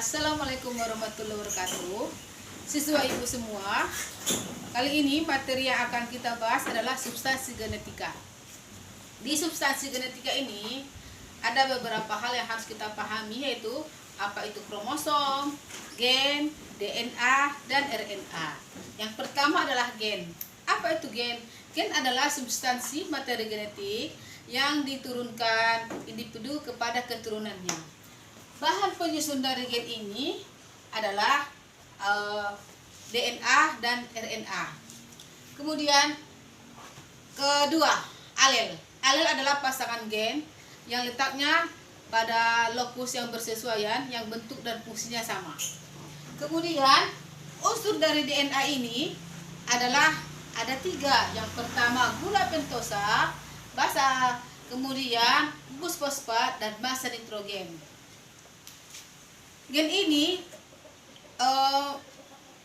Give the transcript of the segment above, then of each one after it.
Assalamualaikum warahmatullahi wabarakatuh. Siswa ibu semua, kali ini materi yang akan kita bahas adalah substansi genetika. Di substansi genetika ini ada beberapa hal yang harus kita pahami, yaitu apa itu kromosom, gen, DNA, dan RNA. Yang pertama adalah gen. Apa itu gen? Gen adalah substansi materi genetik yang diturunkan individu kepada keturunannya. Bahan penyusun dari gen ini adalah DNA dan RNA. Kemudian kedua, alel. Alel adalah pasangan gen yang letaknya pada lokus yang bersesuaian, yang bentuk dan fungsinya sama. Kemudian unsur dari DNA ini adalah ada 3. Yang pertama gula pentosa, basa, kemudian gugus fosfat, dan basa nitrogen. Gen ini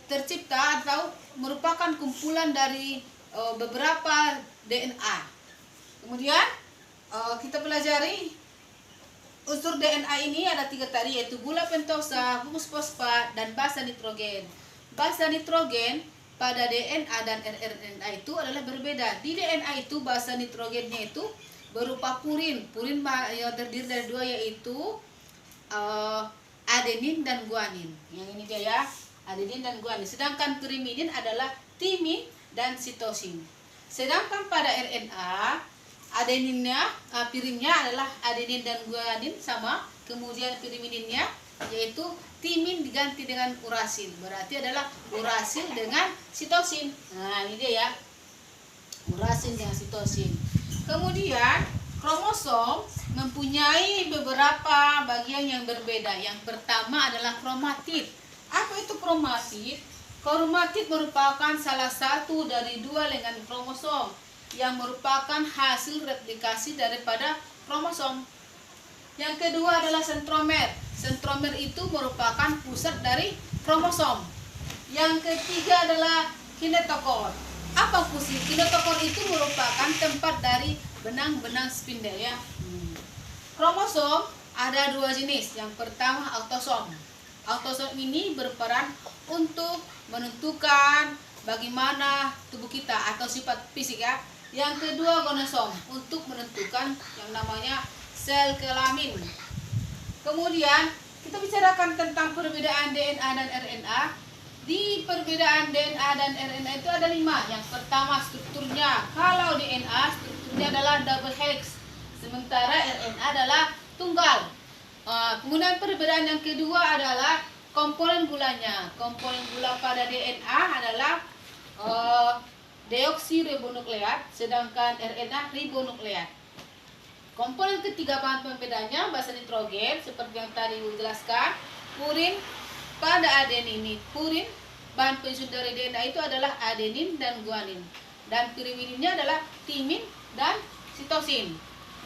tercipta atau merupakan kumpulan dari beberapa DNA. Kemudian kita pelajari unsur DNA ini ada 3 tadi, yaitu gula pentosa, gugus fosfat, dan basa nitrogen. Basa nitrogen pada DNA dan RNA itu adalah berbeda. Di DNA itu basa nitrogennya itu berupa purin. Purin yang terdiri dari 2, yaitu adenin dan guanin. Yang ini dia ya, adenin dan guanin. Sedangkan pirimidin adalah timin dan sitosin. Sedangkan pada RNA, adeninnya, pirinnya adalah adenin dan guanin sama, kemudian pirimidinnya yaitu timin diganti dengan urasil. Berarti adalah urasil dengan sitosin. Nah, ini dia ya. Urasil dengan sitosin. Kemudian kromosom mempunyai beberapa bagian yang berbeda. Yang pertama adalah kromatid. Apa itu kromatid? Kromatid merupakan salah satu dari 2 lengan kromosom yang merupakan hasil replikasi daripada kromosom. Yang kedua adalah sentromer. Sentromer itu merupakan pusat dari kromosom. Yang ketiga adalah kinetokor. Apa fungsi? Kinetokor itu merupakan tempat dari benang-benang spindel ya. Kromosom ada 2 jenis. Yang pertama autosom. Autosom ini berperan untuk menentukan bagaimana tubuh kita atau sifat fisik ya. Yang kedua gonosom, untuk menentukan yang namanya sel kelamin. Kemudian kita bicarakan tentang perbedaan DNA dan RNA. Di perbedaan DNA dan RNA itu ada 5. Yang pertama strukturnya. Kalau DNA strukturnya adalah double helix, sementara RNA adalah tunggal. Kemudian perbedaan yang kedua adalah komponen gulanya. Komponen gula pada DNA adalah deoksiribonukleat, sedangkan RNA ribonukleat. Komponen ketiga bahan pembedanya basa nitrogen, seperti yang tadi dijelaskan. Purin pada adenin ini, purin bahan penyusun dari DNA itu adalah adenin dan guanin, dan pirimidinnya adalah timin dan sitosin.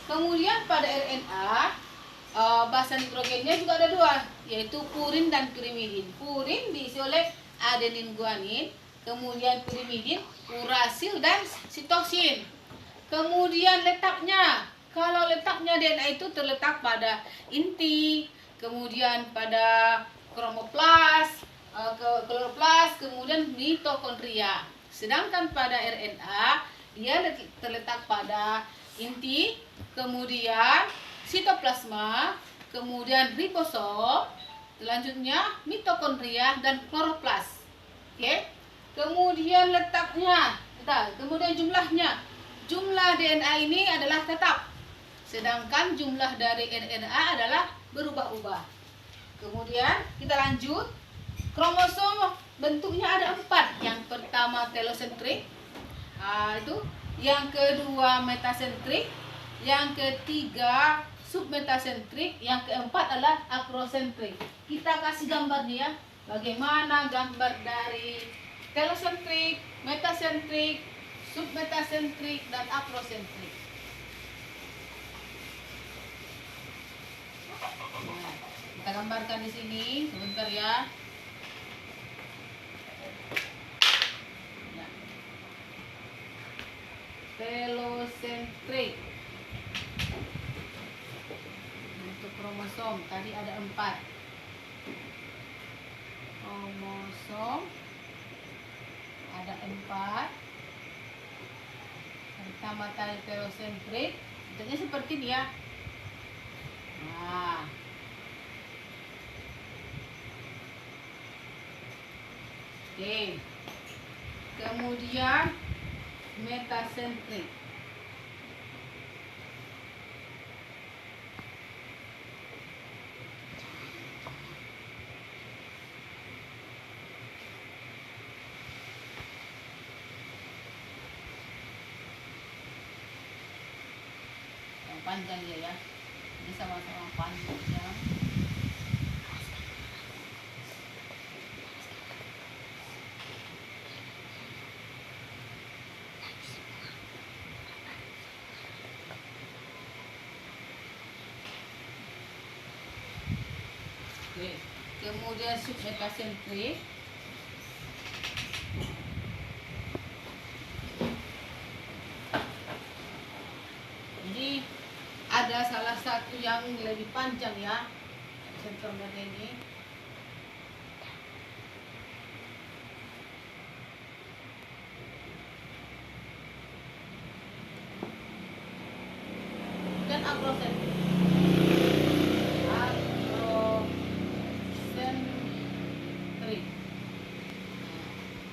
Kemudian pada RNA basa nitrogennya juga ada 2, yaitu purin dan pirimidin. Purin diisi oleh adenin guanin, kemudian pirimidin urasil dan sitosin. Kemudian letaknya, kalau letaknya DNA itu terletak pada inti, kemudian pada kromoplas, kemudian mitokondria. Sedangkan pada RNA dia terletak pada inti, kemudian sitoplasma, kemudian ribosom, selanjutnya mitokondria dan kloroplas. Oke. Kemudian letaknya, kemudian jumlahnya. Jumlah DNA ini adalah tetap, sedangkan jumlah dari RNA adalah berubah-ubah. Kemudian kita lanjut. Kromosom bentuknya ada 4. Yang pertama telosentrik, itu. Yang kedua metasentrik, yang ketiga submetasentrik, yang keempat adalah akrosentrik. Kita kasih gambar nih ya, bagaimana gambar dari telosentrik, metasentrik, submetasentrik, dan akrosentrik. Nah, kita gambarkan di sini sebentar ya. Telosentrik. Untuk kromosom tadi ada 4. kosong, ada 4, kacamata heterosentrik, bentuknya seperti dia. Nah, oke. Kemudian metasentrik. Panjang ya, ini sama-sama panjang. Oke. Kemudian submetasentrik. Jadi ada salah satu yang lebih panjang ya, sentromer ini. Dan akrosentrik. Akrosentrik.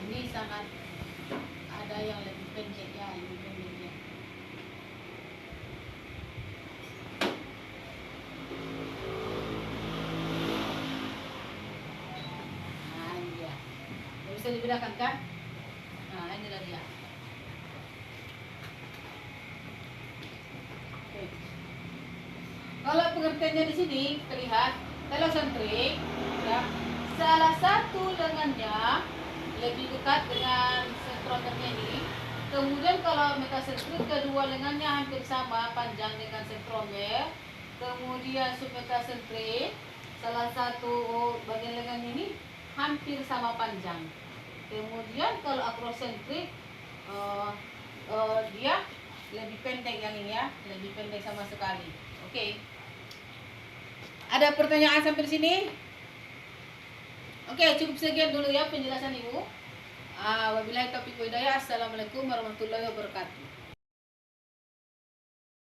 Ini sangat ada yang lebih pendek ya, lebih pendeknya. Bisa dibedakan kan? Nah, inilah dia. Oke. Kalau pengertiannya di sini terlihat telosentrik, ya, salah satu lengannya lebih dekat dengan sentromernya ini. Kemudian kalau metasentrik, kedua lengannya hampir sama panjang dengan sentromer. Kemudian submetasentrik, salah satu bagian lengan ini hampir sama panjang. Kemudian kalau akrosentrik, dia lebih pendek yang ini ya, lebih pendek sama sekali. Oke. Ada pertanyaan sampai di sini? Oke, cukup sekian dulu ya penjelasan Ibu. Wabillahi taufiq wa hidayah. Assalamualaikum warahmatullahi wabarakatuh.